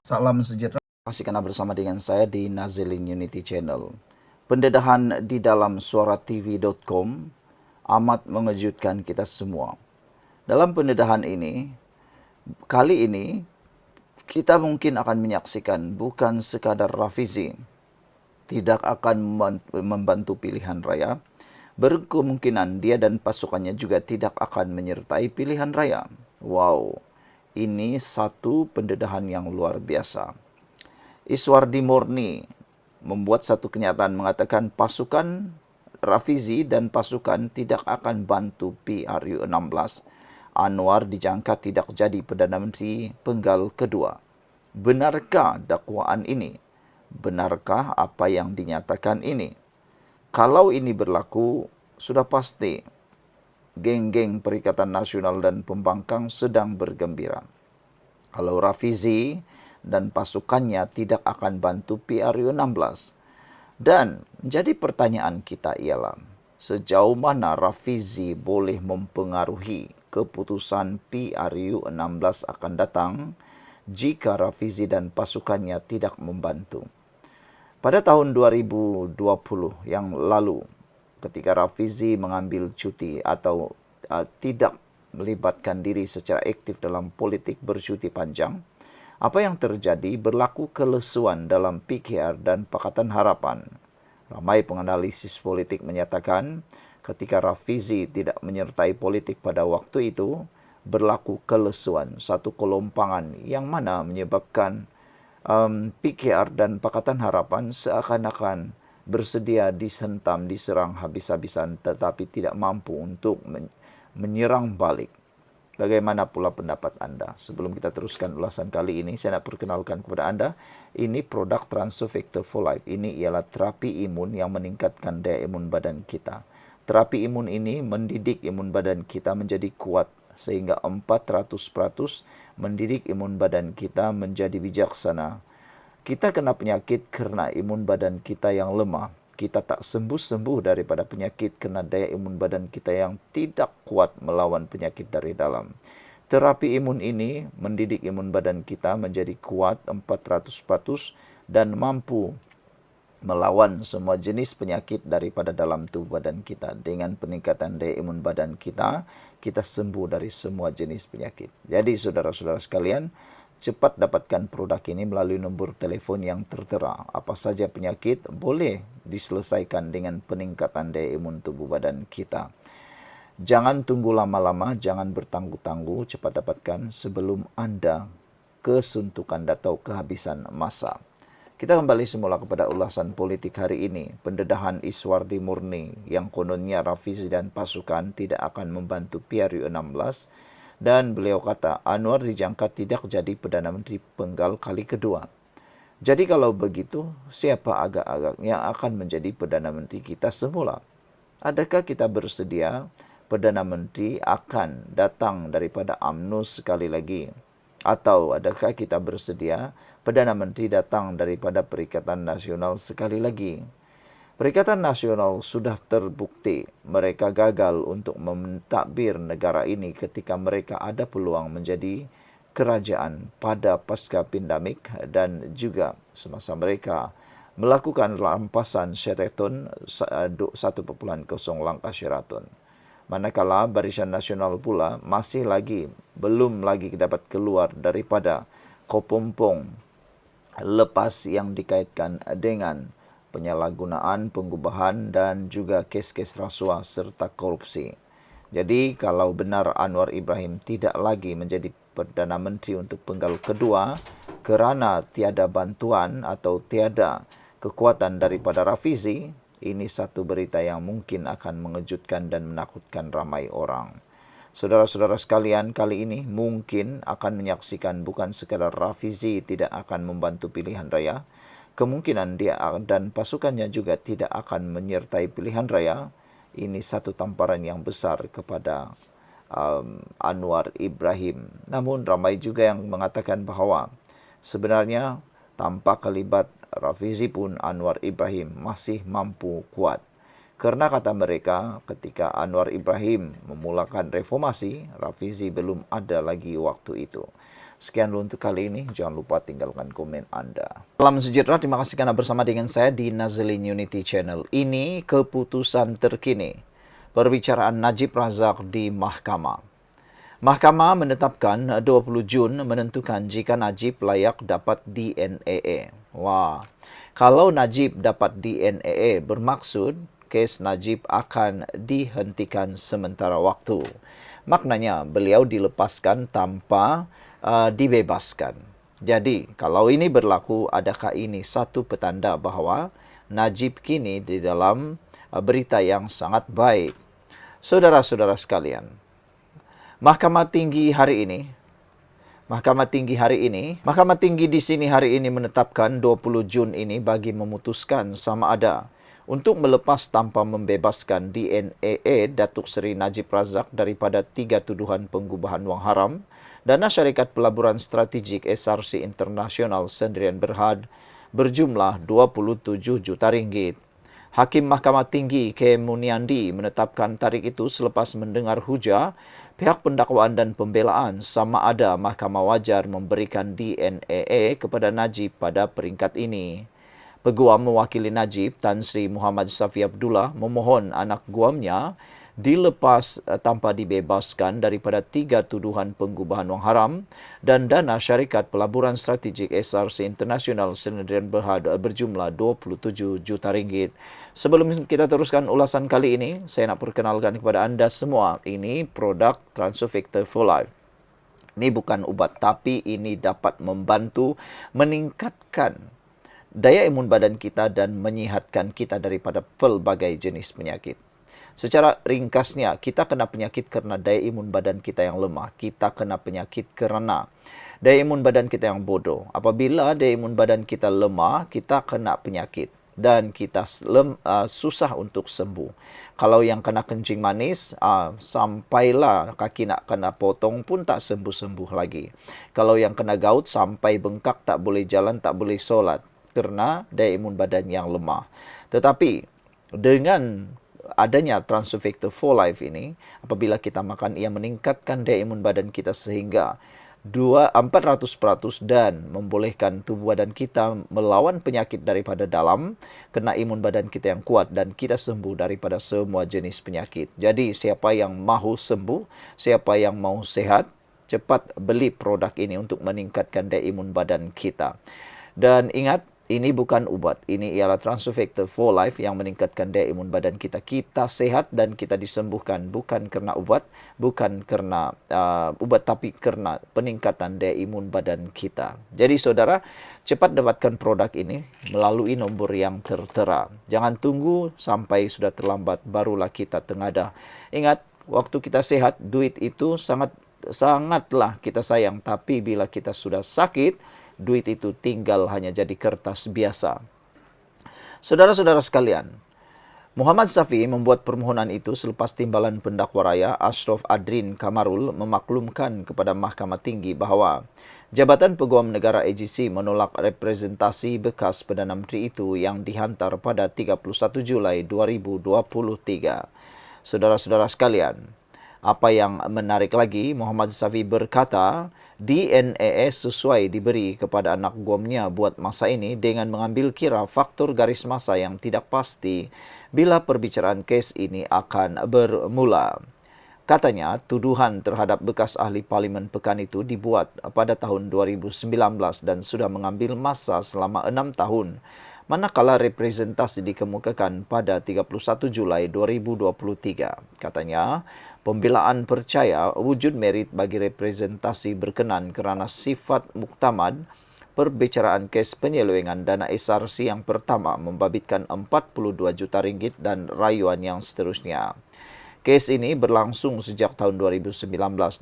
Salam sejahtera. Masih kena bersama dengan saya di Nazilin Unity Channel. Pendedahan di dalam suaratv.com amat mengejutkan kita semua. Dalam pendedahan ini, kali ini kita mungkin akan menyaksikan bukan sekadar Rafizi tidak akan membantu pilihan raya, berkemungkinan dia dan pasukannya juga tidak akan menyertai pilihan raya. Wow, ini satu pendedahan yang luar biasa. Iswardi Murni membuat satu kenyataan mengatakan pasukan Rafizi dan pasukan tidak akan bantu PRU-16. Anwar dijangka tidak jadi Perdana Menteri penggal kedua. Benarkah dakwaan ini? Benarkah apa yang dinyatakan ini? Kalau ini berlaku, sudah pasti geng-geng Perikatan Nasional dan pembangkang sedang bergembira. Kalau Rafizi dan pasukannya tidak akan bantu PRU-16. Dan jadi pertanyaan kita ialah, sejauh mana Rafizi boleh mempengaruhi keputusan PRU-16 akan datang jika Rafizi dan pasukannya tidak membantu? Pada tahun 2020 yang lalu, ketika Rafizi mengambil cuti atau tidak melibatkan diri secara aktif dalam politik bercuti panjang, apa yang terjadi? Berlaku kelesuan dalam PKR dan Pakatan Harapan. Ramai penganalisis politik menyatakan ketika Rafizi tidak menyertai politik pada waktu itu, berlaku kelesuan, satu kelompangan yang mana menyebabkan PKR dan Pakatan Harapan seakan-akan bersedia disentam, diserang habis-habisan tetapi tidak mampu untuk menyerang balik. Bagaimana pula pendapat Anda? Sebelum kita teruskan ulasan kali ini, saya nak perkenalkan kepada Anda, ini produk Transovector for Life. Ini ialah terapi imun yang meningkatkan daya imun badan kita. Terapi imun ini mendidik imun badan kita menjadi kuat, sehingga 400% mendidik imun badan kita menjadi bijaksana. Kita kena penyakit kerana imun badan kita yang lemah. Kita tak sembuh-sembuh daripada penyakit kerana daya imun badan kita yang tidak kuat melawan penyakit dari dalam. Terapi imun ini mendidik imun badan kita menjadi kuat 400% dan mampu melawan semua jenis penyakit daripada dalam tubuh badan kita. Dengan peningkatan daya imun badan kita, kita sembuh dari semua jenis penyakit. Jadi saudara-saudara sekalian, cepat dapatkan produk ini melalui nombor telefon yang tertera. Apa saja penyakit boleh diselesaikan dengan peningkatan daya imun tubuh badan kita. Jangan tunggu lama-lama, jangan bertangguh-tangguh, cepat dapatkan sebelum Anda kesuntukan atau kehabisan masa. Kita kembali semula kepada ulasan politik hari ini. Pendedahan Iswardi Murni yang kononnya Rafizi dan pasukan tidak akan membantu PRU-16. Dan beliau kata Anwar dijangka tidak jadi Perdana Menteri penggal kali kedua. Jadi kalau begitu, siapa agak-agak yang akan menjadi Perdana Menteri kita semula? Adakah kita bersedia Perdana Menteri akan datang daripada UMNO sekali lagi? Atau adakah kita bersedia Perdana Menteri datang daripada Perikatan Nasional sekali lagi? Perikatan Nasional sudah terbukti mereka gagal untuk mentadbir negara ini ketika mereka ada peluang menjadi kerajaan pada pasca pandemik dan juga semasa mereka melakukan rampasan Sheraton 1.0 langkah Sheraton. Manakala Barisan Nasional pula belum lagi dapat keluar daripada kopompong lepas yang dikaitkan dengan penyalahgunaan, pengubahan dan juga kes-kes rasuah serta korupsi. Jadi kalau benar Anwar Ibrahim tidak lagi menjadi Perdana Menteri untuk penggal kedua kerana tiada bantuan atau tiada kekuatan daripada Rafizi, ini satu berita yang mungkin akan mengejutkan dan menakutkan ramai orang. Saudara-saudara sekalian, kali ini mungkin akan menyaksikan bukan sekadar Rafizi tidak akan membantu pilihan raya, kemungkinan dia dan pasukannya juga tidak akan menyertai pilihan raya. Ini satu tamparan yang besar kepada Anwar Ibrahim. Namun ramai juga yang mengatakan bahawa sebenarnya tanpa kelibat Rafizi pun Anwar Ibrahim masih mampu kuat. Karena kata mereka ketika Anwar Ibrahim memulakan reformasi, Rafizi belum ada lagi waktu itu. Sekian dulu untuk kali ini. Jangan lupa tinggalkan komen Anda. Salam sejahtera, terima kasih karena bersama dengan saya di Nazilin Unity Channel. Ini keputusan terkini perbicaraan Najib Razak di Mahkamah. Mahkamah menetapkan 20 Jun menentukan jika Najib layak dapat DNAA. Wah, kalau Najib dapat DNAA bermaksud kes Najib akan dihentikan sementara waktu. Maknanya beliau dilepaskan tanpa dibebaskan. Jadi, kalau ini berlaku, adakah ini satu petanda bahawa Najib kini di dalam berita yang sangat baik? Saudara-saudara sekalian, Mahkamah Tinggi di sini hari ini menetapkan 20 Jun ini bagi memutuskan sama ada untuk melepas tanpa membebaskan DNAA Datuk Seri Najib Razak daripada 3 tuduhan penggubahan wang haram dana syarikat pelaburan strategik SRC Internasional Sdn Bhd berjumlah 27 juta ringgit. Hakim Mahkamah Tinggi K. Muniandi menetapkan tarikh itu selepas mendengar hujah pihak pendakwaan dan pembelaan sama ada mahkamah wajar memberikan DNAA kepada Najib pada peringkat ini. Peguam mewakili Najib, Tan Sri Muhammad Safi Abdullah, memohon anak guamnya dilepas tanpa dibebaskan daripada 3 tuduhan penggubahan wang haram dan dana syarikat pelaburan strategik SRC Internasional Sdn Bhd berjumlah 27 juta ringgit. Sebelum kita teruskan ulasan kali ini, saya nak perkenalkan kepada anda semua, ini produk Transovector for Life. Ini bukan ubat, tapi ini dapat membantu meningkatkan daya imun badan kita dan menyihatkan kita daripada pelbagai jenis penyakit. Secara ringkasnya, kita kena penyakit kerana daya imun badan kita yang lemah. Kita kena penyakit kerana daya imun badan kita yang bodoh. Apabila daya imun badan kita lemah, kita kena penyakit dan kita susah untuk sembuh. Kalau yang kena kencing manis, sampailah kaki nak kena potong pun tak sembuh-sembuh lagi. Kalau yang kena gout, sampai bengkak tak boleh jalan, tak boleh solat kerana daya imun badan yang lemah. Tetapi dengan adanya Transovector for Life ini, apabila kita makan, ia meningkatkan daya imun badan kita sehingga 400% dan membolehkan tubuh badan kita melawan penyakit daripada dalam, kena imun badan kita yang kuat dan kita sembuh daripada semua jenis penyakit. Jadi siapa yang mahu sembuh, siapa yang mahu sehat, cepat beli produk ini untuk meningkatkan daya imun badan kita. Dan ingat, ini bukan ubat. Ini ialah Transovector for Life yang meningkatkan daya imun badan kita. Kita sehat dan kita disembuhkan bukan kerana ubat, bukan kerana ubat, tapi kerana peningkatan daya imun badan kita. Jadi saudara, cepat dapatkan produk ini melalui nombor yang tertera. Jangan tunggu sampai sudah terlambat barulah kita tengadah. Ingat, waktu kita sehat, duit itu sangatlah kita sayang. Tapi bila kita sudah sakit, duit itu tinggal hanya jadi kertas biasa. Saudara-saudara sekalian, Muhammad Safi membuat permohonan itu selepas timbalan pendakwa raya Ashraf Adrin Kamarul memaklumkan kepada Mahkamah Tinggi bahawa Jabatan Peguam Negara AGC menolak representasi bekas Perdana Menteri itu yang dihantar pada 31 Julai 2023. Saudara-saudara sekalian, apa yang menarik lagi, Muhammad Safi berkata, DNAA sesuai diberi kepada anak guamnya buat masa ini dengan mengambil kira faktor garis masa yang tidak pasti bila perbicaraan kes ini akan bermula. Katanya, tuduhan terhadap bekas ahli Parlimen Pekan itu dibuat pada tahun 2019 dan sudah mengambil masa selama 6 tahun. Manakala representasi dikemukakan pada 31 Julai 2023. Katanya, pembelaan percaya wujud merit bagi representasi berkenan kerana sifat muktamad perbicaraan kes penyelewengan dana SRC yang pertama membabitkan 42 juta ringgit dan rayuan yang seterusnya. Kes ini berlangsung sejak tahun 2019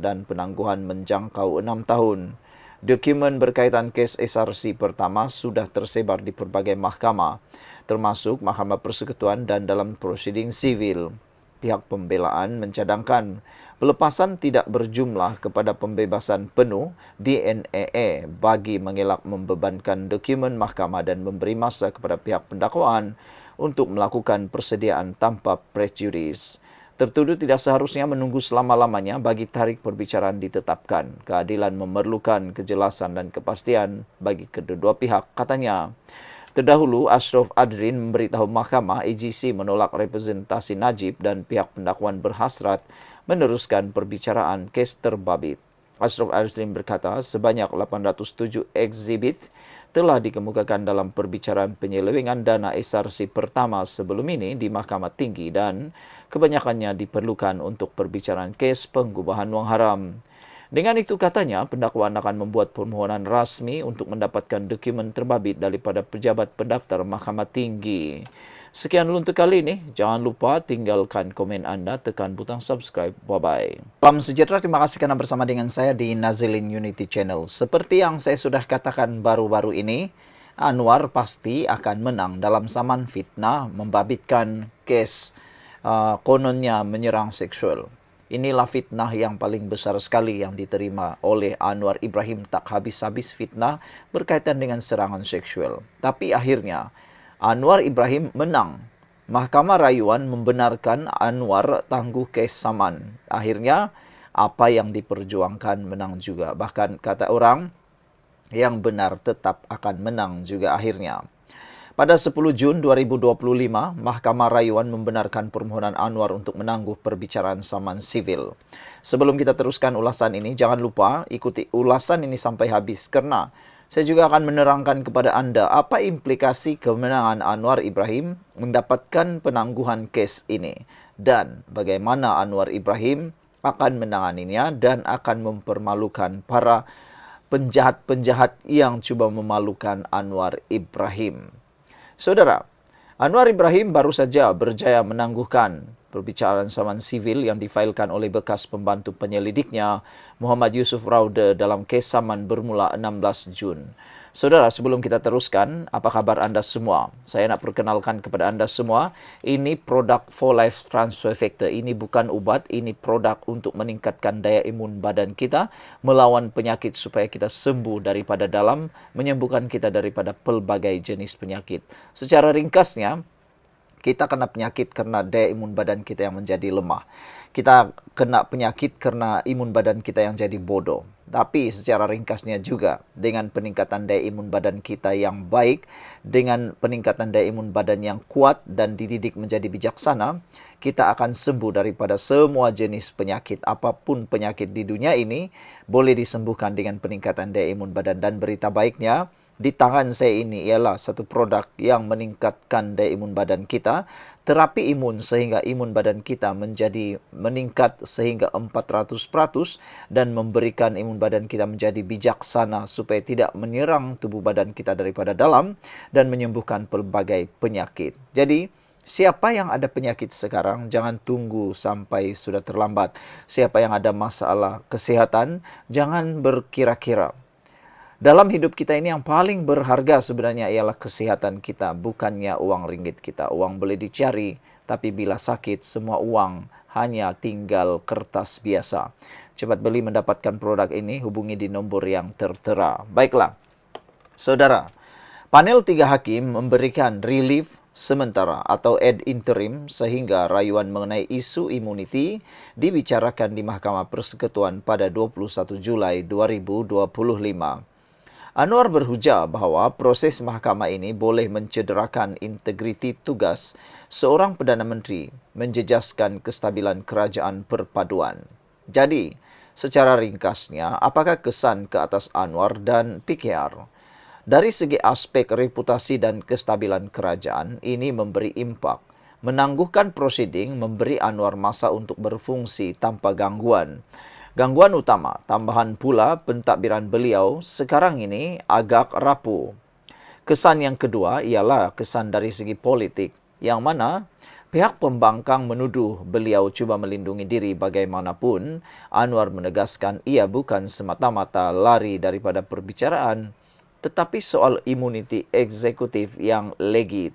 dan penangguhan menjangkau 6 tahun. Dokumen berkaitan kes SRC pertama sudah tersebar di pelbagai mahkamah, termasuk Mahkamah Persekutuan dan dalam prosiding sivil. Pihak pembelaan mencadangkan pelepasan tidak berjumlah kepada pembebasan penuh DNAA bagi mengelak membebankan dokumen mahkamah dan memberi masa kepada pihak pendakwaan untuk melakukan persediaan tanpa prejudis. Tertuduh tidak seharusnya menunggu selama-lamanya bagi tarikh perbicaraan ditetapkan. Keadilan memerlukan kejelasan dan kepastian bagi kedua pihak, katanya. Terdahulu, Ashraf Adrin memberitahu mahkamah AGC menolak representasi Najib dan pihak pendakwaan berhasrat meneruskan perbicaraan kes terbabit. Ashraf Adrin berkata sebanyak 807 eksibit telah dikemukakan dalam perbicaraan penyelewengan dana SRC pertama sebelum ini di Mahkamah Tinggi dan kebanyakannya diperlukan untuk perbicaraan kes pengubahan wang haram. Dengan itu katanya, pendakwaan akan membuat permohonan rasmi untuk mendapatkan dokumen terbabit daripada pejabat pendaftar Mahkamah Tinggi. Sekian dulu untuk kali ini. Jangan lupa tinggalkan komen anda, tekan butang subscribe. Bye-bye. Salam sejahtera, terima kasih karena bersama dengan saya di Nazilin Unity Channel. Seperti yang saya sudah katakan baru-baru ini, Anwar pasti akan menang dalam saman fitnah membabitkan kes kononnya menyerang seksual. Inilah fitnah yang paling besar sekali yang diterima oleh Anwar Ibrahim, tak habis-habis fitnah berkaitan dengan serangan seksual. Tapi akhirnya Anwar Ibrahim menang. Mahkamah Rayuan membenarkan Anwar tangguh kes saman. Akhirnya apa yang diperjuangkan menang juga. Bahkan kata orang yang benar tetap akan menang juga akhirnya. Pada 10 Jun 2025, Mahkamah Rayuan membenarkan permohonan Anwar untuk menangguh perbicaraan saman sivil. Sebelum kita teruskan ulasan ini, jangan lupa ikuti ulasan ini sampai habis karena saya juga akan menerangkan kepada Anda apa implikasi kemenangan Anwar Ibrahim mendapatkan penangguhan kes ini dan bagaimana Anwar Ibrahim akan menanganinya dan akan mempermalukan para penjahat-penjahat yang coba memalukan Anwar Ibrahim. Saudara, Anwar Ibrahim baru saja berjaya menangguhkan perbicaraan saman sivil yang difailkan oleh bekas pembantu penyelidiknya Muhammad Yusuf Raude dalam kes saman bermula 16 Jun. Saudara, sebelum kita teruskan, apa kabar Anda semua? Saya nak perkenalkan kepada Anda semua, ini produk For Life Transfer Factor. Ini bukan ubat, ini produk untuk meningkatkan daya imun badan kita, melawan penyakit supaya kita sembuh daripada dalam, menyembuhkan kita daripada pelbagai jenis penyakit. Secara ringkasnya, kita kena penyakit karena daya imun badan kita yang menjadi lemah. Kita kena penyakit karena imun badan kita yang jadi bodoh. Tapi secara ringkasnya juga, dengan peningkatan daya imun badan kita yang baik, dengan peningkatan daya imun badan yang kuat dan dididik menjadi bijaksana, kita akan sembuh daripada semua jenis penyakit. Apapun penyakit di dunia ini, boleh disembuhkan dengan peningkatan daya imun badan. Dan berita baiknya, di tangan saya ini ialah satu produk yang meningkatkan daya imun badan kita, terapi imun sehingga imun badan kita menjadi meningkat sehingga 400% dan memberikan imun badan kita menjadi bijaksana supaya tidak menyerang tubuh badan kita daripada dalam dan menyembuhkan pelbagai penyakit. Jadi, siapa yang ada penyakit sekarang, jangan tunggu sampai sudah terlambat. Siapa yang ada masalah kesehatan, jangan berkira-kira. Dalam hidup kita ini yang paling berharga sebenarnya ialah kesehatan kita, bukannya uang ringgit kita. Uang boleh dicari, tapi bila sakit, semua uang hanya tinggal kertas biasa. Cepat beli mendapatkan produk ini, hubungi di nombor yang tertera. Baiklah, saudara, panel 3 hakim memberikan relief sementara atau ad interim sehingga rayuan mengenai isu immunity dibicarakan di Mahkamah Persekutuan pada 21 Julai 2025. Anwar berhujah bahawa proses mahkamah ini boleh mencederakan integriti tugas seorang Perdana Menteri, menjejaskan kestabilan kerajaan perpaduan. Jadi, secara ringkasnya, apakah kesan ke atas Anwar dan PKR? Dari segi aspek reputasi dan kestabilan kerajaan, ini memberi impak. Menangguhkan prosiding memberi Anwar masa untuk berfungsi tanpa gangguan. Gangguan utama, tambahan pula pentadbiran beliau sekarang ini agak rapuh. Kesan yang kedua ialah kesan dari segi politik, yang mana pihak pembangkang menuduh beliau cuba melindungi diri bagaimanapun. Anwar menegaskan ia bukan semata-mata lari daripada perbicaraan, tetapi soal imuniti eksekutif yang legit.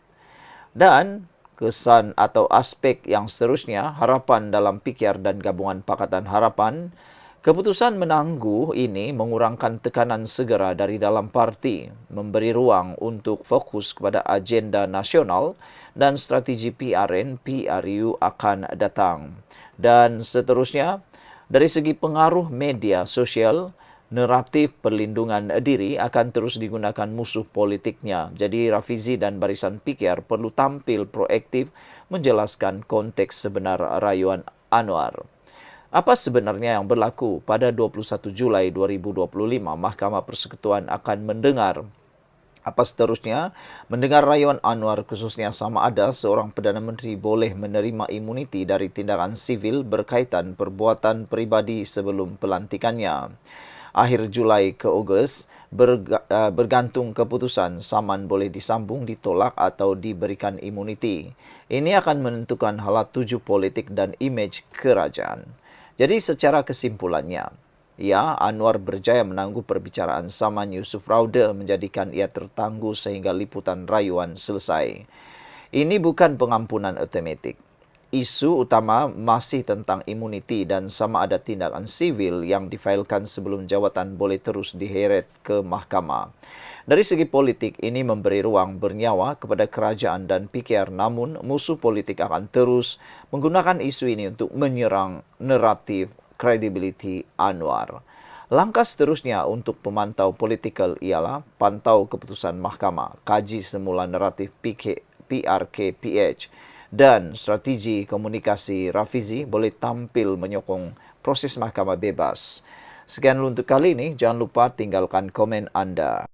Dan kesan atau aspek yang seterusnya, harapan dalam PKR dan Gabungan Pakatan Harapan, Keputusan menangguh ini mengurangkan tekanan segera dari dalam parti, memberi ruang untuk fokus kepada agenda nasional dan strategi PRN PRU akan datang. Dan seterusnya, dari segi pengaruh media sosial, naratif perlindungan diri akan terus digunakan musuh politiknya. Jadi Rafizi dan Barisan PKR perlu tampil proaktif menjelaskan konteks sebenar rayuan Anwar. Apa sebenarnya yang berlaku pada 21 Julai 2025? Mahkamah Persekutuan akan mendengar. Apa seterusnya? Mendengar rayuan Anwar khususnya sama ada seorang Perdana Menteri boleh menerima imuniti dari tindakan sivil berkaitan perbuatan peribadi sebelum pelantikannya. Akhir Julai ke Ogos, bergantung keputusan saman boleh disambung, ditolak atau diberikan imuniti. Ini akan menentukan halat tuju politik dan imej kerajaan. Jadi secara kesimpulannya, Anwar berjaya menangguh perbicaraan saman Yusuf Raude menjadikan ia tertangguh sehingga liputan rayuan selesai. Ini bukan pengampunan otomatik. Isu utama masih tentang imuniti dan sama ada tindakan sivil yang difailkan sebelum jawatan boleh terus diheret ke mahkamah. Dari segi politik, ini memberi ruang bernyawa kepada kerajaan dan PKR, namun musuh politik akan terus menggunakan isu ini untuk menyerang naratif kredibiliti Anwar. Langkah seterusnya untuk pemantau politikal ialah pantau keputusan mahkamah, kaji semula naratif PRKPH, dan strategi komunikasi Rafizi boleh tampil menyokong proses mahkamah bebas. Sekian untuk kali ini, jangan lupa tinggalkan komen Anda.